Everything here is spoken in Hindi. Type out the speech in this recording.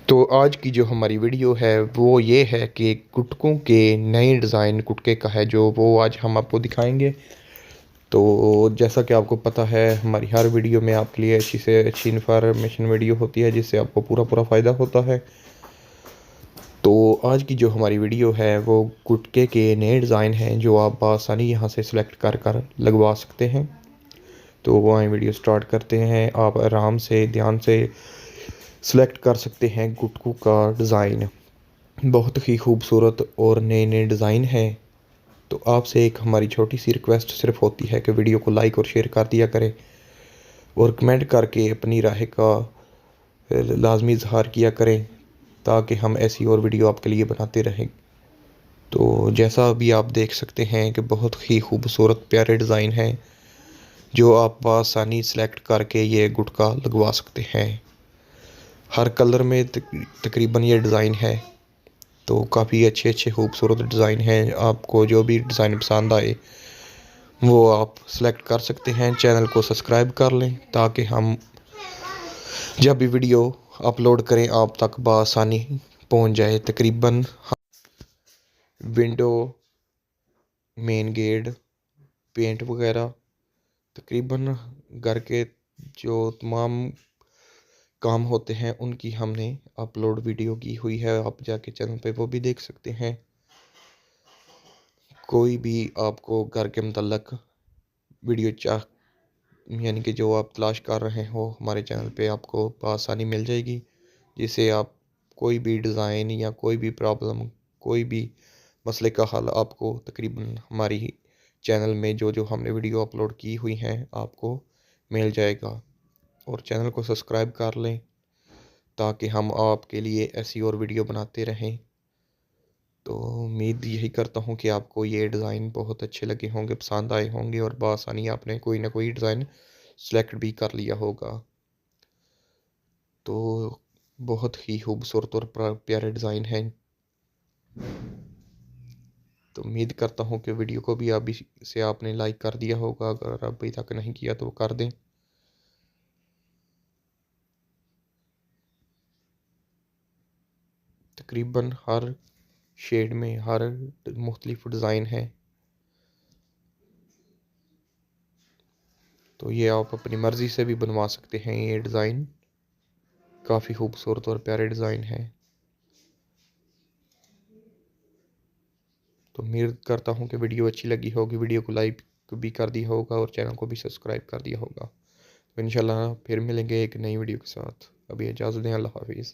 तो आज की जो हमारी वीडियो है वो ये है कि गुटकों के नए डिज़ाइन गुटके का है जो वो आज हम आपको दिखाएंगे। तो जैसा कि आपको पता है हमारी हर वीडियो में आपके लिए अच्छी से अच्छी इन्फॉर्मेशन वीडियो होती है जिससे आपको पूरा पूरा फ़ायदा होता है। तो आज की जो हमारी वीडियो है वो गुटके के नए डिज़ाइन हैं जो आप आसानी यहाँ से सिलेक्ट कर कर लगवा सकते हैं। तो वो आए वीडियो स्टार्ट करते हैं। आप आराम से ध्यान से सिलेक्ट कर सकते हैं गुटकों का डिज़ाइन। बहुत ही खूबसूरत और नए नए डिज़ाइन हैं। तो आपसे एक हमारी छोटी सी रिक्वेस्ट सिर्फ होती है कि वीडियो को लाइक और शेयर कर दिया करें और कमेंट करके अपनी राय का लाजमी इजहार किया करें ताकि हम ऐसी और वीडियो आपके लिए बनाते रहें। तो जैसा अभी आप देख सकते हैं कि बहुत ही खूबसूरत प्यारे डिज़ाइन हैं जो आप आसानी सेलेक्ट करके ये गुटका लगवा सकते हैं। हर कलर में तकरीबन ये डिज़ाइन है। तो काफ़ी अच्छे अच्छे खूबसूरत डिज़ाइन हैं। आपको जो भी डिज़ाइन पसंद आए वो आप सेलेक्ट कर सकते हैं। चैनल को सब्सक्राइब कर लें ताकि हम जब भी वीडियो अपलोड करें आप तक बआसानी पहुंच जाए। तकरीबन विंडो, मेन गेट, पेंट वगैरह तकरीबन घर के जो तमाम काम होते हैं उनकी हमने अपलोड वीडियो की हुई है। आप जाके चैनल पे वो भी देख सकते हैं। कोई भी आपको घर के मतलब वीडियो यानी कि जो आप तलाश कर रहे हो हमारे चैनल पे आपको आसानी मिल जाएगी, जिससे आप कोई भी डिज़ाइन या कोई भी प्रॉब्लम, कोई भी मसले का हल आपको तकरीबन हमारी चैनल में जो जो हमने वीडियो अपलोड की हुई हैं आपको मिल जाएगा। और चैनल को सब्सक्राइब कर लें ताकि हम आपके लिए ऐसी और वीडियो बनाते रहें। तो उम्मीद यही करता हूँ कि आपको ये डिज़ाइन बहुत अच्छे लगे होंगे, पसंद आए होंगे और बआसानी आपने कोई ना कोई डिज़ाइन सेलेक्ट भी कर लिया होगा। तो बहुत ही खूबसूरत और प्यारे डिज़ाइन हैं। तो उम्मीद करता हूँ कि वीडियो को भी अभी से आपने लाइक कर दिया होगा। अगर अभी तक नहीं किया तो कर दें। तकरीबन हर शेड में हर मुख्तलिफ डिज़ाइन है। तो ये आप अपनी मर्ज़ी से भी बनवा सकते हैं। ये डिज़ाइन काफ़ी खूबसूरत और प्यारे डिज़ाइन है। तो उम्मीद करता हूँ कि वीडियो अच्छी लगी होगी। वीडियो को लाइक भी कर दिया होगा और चैनल को भी सब्सक्राइब कर दिया होगा। तो इंशाल्लाह फिर मिलेंगे एक नई वीडियो के साथ। अभी इजाज़त दें। अल्लाह हाफिज़।